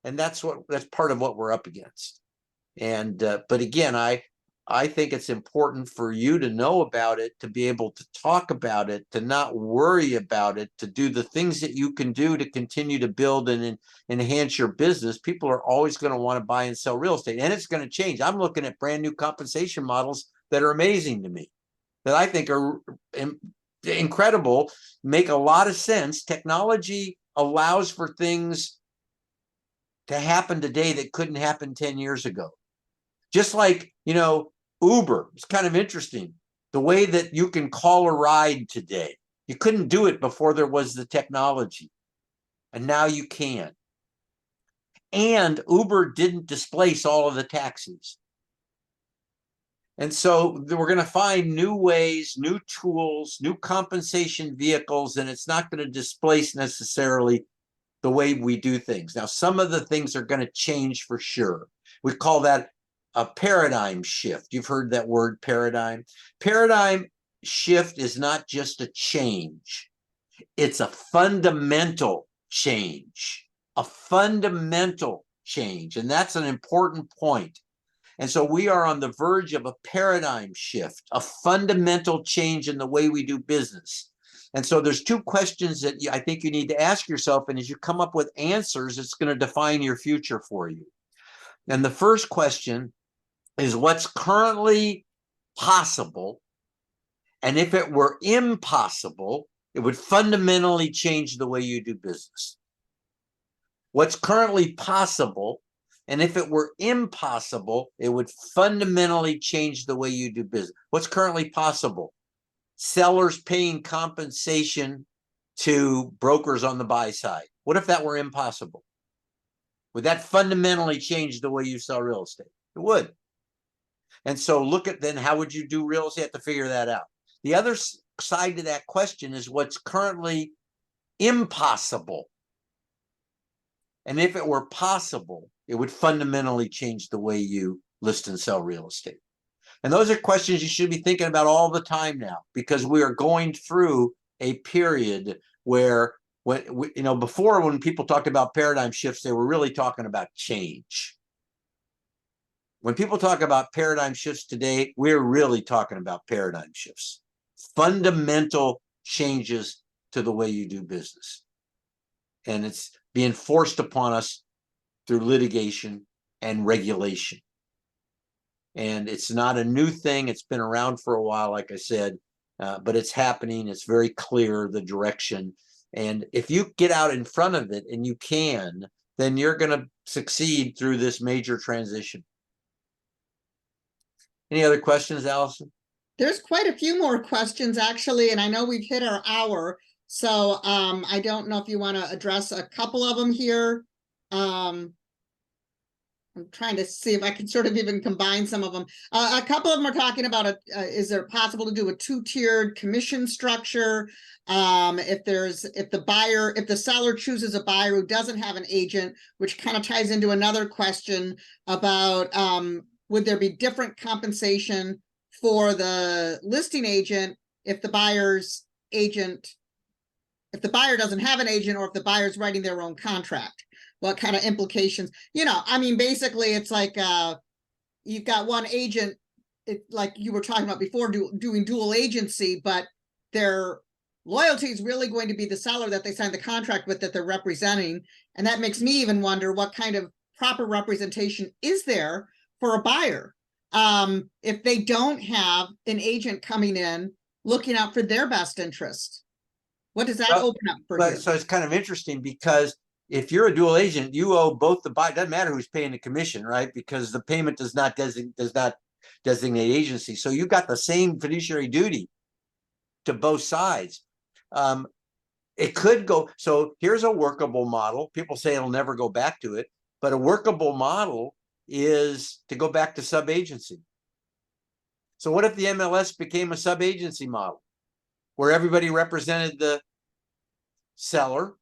And that's part of what we're up against. And but again, I think it's important for you to know about it, to be able to talk about it, to not worry about it, to do the things that you can do to continue to build and enhance your business. People are always going to want to buy and sell real estate, and it's going to change. I'm looking at brand new compensation models that are amazing to me, that I think are incredible, make a lot of sense. Technology allows for things to happen today that couldn't happen 10 years ago. Just like, Uber, it's kind of interesting. The way that you can call a ride today, you couldn't do it before there was the technology. And now you can. And Uber didn't displace all of the taxis. And so we're going to find new ways, new tools, new compensation vehicles, and it's not going to displace necessarily the way we do things. Now, some of the things are going to change for sure. We call that a paradigm shift. You've heard that word, paradigm. Paradigm shift is not just a change. It's a fundamental change, a fundamental change. And that's an important point. And so we are on the verge of a paradigm shift, a fundamental change in the way we do business. And so there's two questions that I think you need to ask yourself. And as you come up with answers, it's going to define your future for you. And the first question is, what's currently possible? And if it were impossible, it would fundamentally change the way you do business. What's currently possible? And if it were impossible, it would fundamentally change the way you do business. What's currently possible? Sellers paying compensation to brokers on the buy side. What if that were impossible? Would that fundamentally change the way you sell real estate? It would. And so look at then, how would you do real estate? You have to figure that out. The other side to that question is what's currently impossible. And if it were possible, it would fundamentally change the way you list and sell real estate. And those are questions you should be thinking about all the time now, because we are going through a period where, before, when people talked about paradigm shifts, they were really talking about change. When people talk about paradigm shifts today, we're really talking about paradigm shifts, fundamental changes to the way you do business. And it's being forced upon us through litigation and regulation. And it's not a new thing. It's been around for a while, like I said, but it's happening. It's very clear, the direction. And if you get out in front of it, and you can, then you're going to succeed through this major transition. Any other questions, Allison? There's quite a few more questions, actually, and I know we've hit our hour. So I don't know if you want to address a couple of them here. I'm trying to see if I can sort of even combine some of them. A couple of them are talking about, is it possible to do a two-tiered commission structure? If the seller chooses a buyer who doesn't have an agent, which kind of ties into another question about, would there be different compensation for the listing agent if the buyer doesn't have an agent, or if the buyer's writing their own contract? What kind of implications? Basically, it's like you've got one agent, like you were talking about before, doing dual agency, but their loyalty is really going to be the seller that they signed the contract with, that they're representing. And that makes me even wonder, what kind of proper representation is there for a buyer if they don't have an agent coming in looking out for their best interest? What does that open up for you? So it's kind of interesting, because if you're a dual agent, you owe both the buyer. It doesn't matter who's paying the commission, right? Because the payment does not designate agency. So you've got the same fiduciary duty to both sides. It could go. So here's a workable model. People say it'll never go back to it, but a workable model is to go back to sub-agency. So what if the MLS became a sub-agency model, where everybody represented the seller?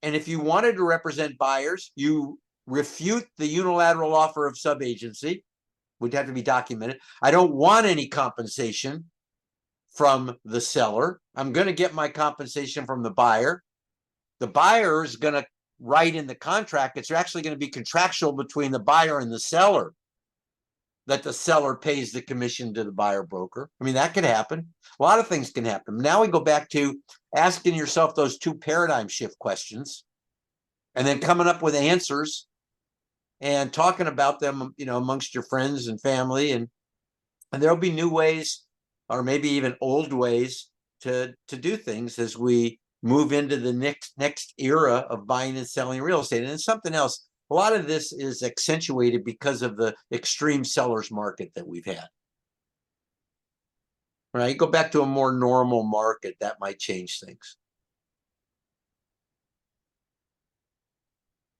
And if you wanted to represent buyers, you refute the unilateral offer of sub-agency, would have to be documented. I don't want any compensation from the seller. I'm going to get my compensation from the buyer. The buyer is going to write in the contract, it's actually going to be contractual between the buyer and the seller, that the seller pays the commission to the buyer broker. I mean, that could happen. A lot of things can happen. Now we go back to asking yourself those 2 paradigm shift questions and then coming up with answers and talking about them, amongst your friends and family. And there'll be new ways, or maybe even old ways to do things as we move into the next era of buying and selling real estate. And it's something else. A lot of this is accentuated because of the extreme sellers market that we've had. Right? Go back to a more normal market, that might change things.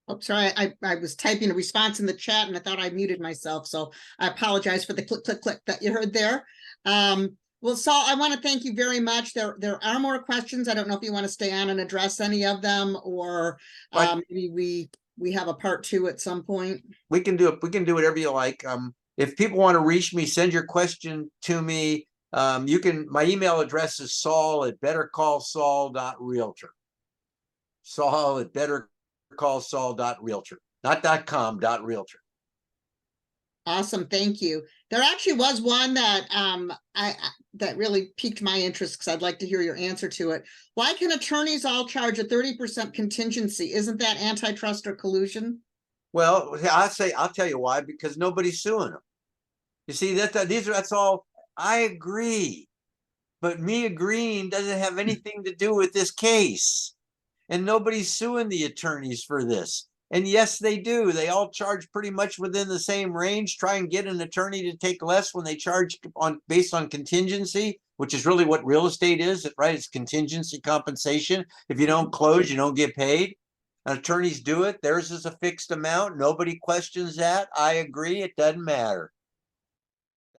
Oh, sorry, I was typing a response in the chat and I thought I muted myself. So I apologize for the click, click, click that you heard there. Well, Saul, I want to thank you very much. There are more questions. I don't know if you want to stay on and address any of them, or maybe we have a part 2 at some point. We can do it. We can do whatever you like. If people want to reach me, send your question to me. You can. My email address is saul@bettercallsaul.realtor. Saul@bettercallsaul.realtor, not .com, .realtor. Awesome, thank you. There actually was one that that really piqued my interest, because I'd like to hear your answer to it. Why can attorneys all charge a 30% contingency? Isn't that antitrust or collusion? Well, I'll tell you why. Because nobody's suing them. You see, that's all. I agree, but me agreeing doesn't have anything to do with this case, and nobody's suing the attorneys for this. And yes, they do. They all charge pretty much within the same range. Try and get an attorney to take less when they charge based on contingency, which is really what real estate is, right? It's contingency compensation. If you don't close, you don't get paid. Attorneys do it. Theirs is a fixed amount. Nobody questions that. I agree. It doesn't matter.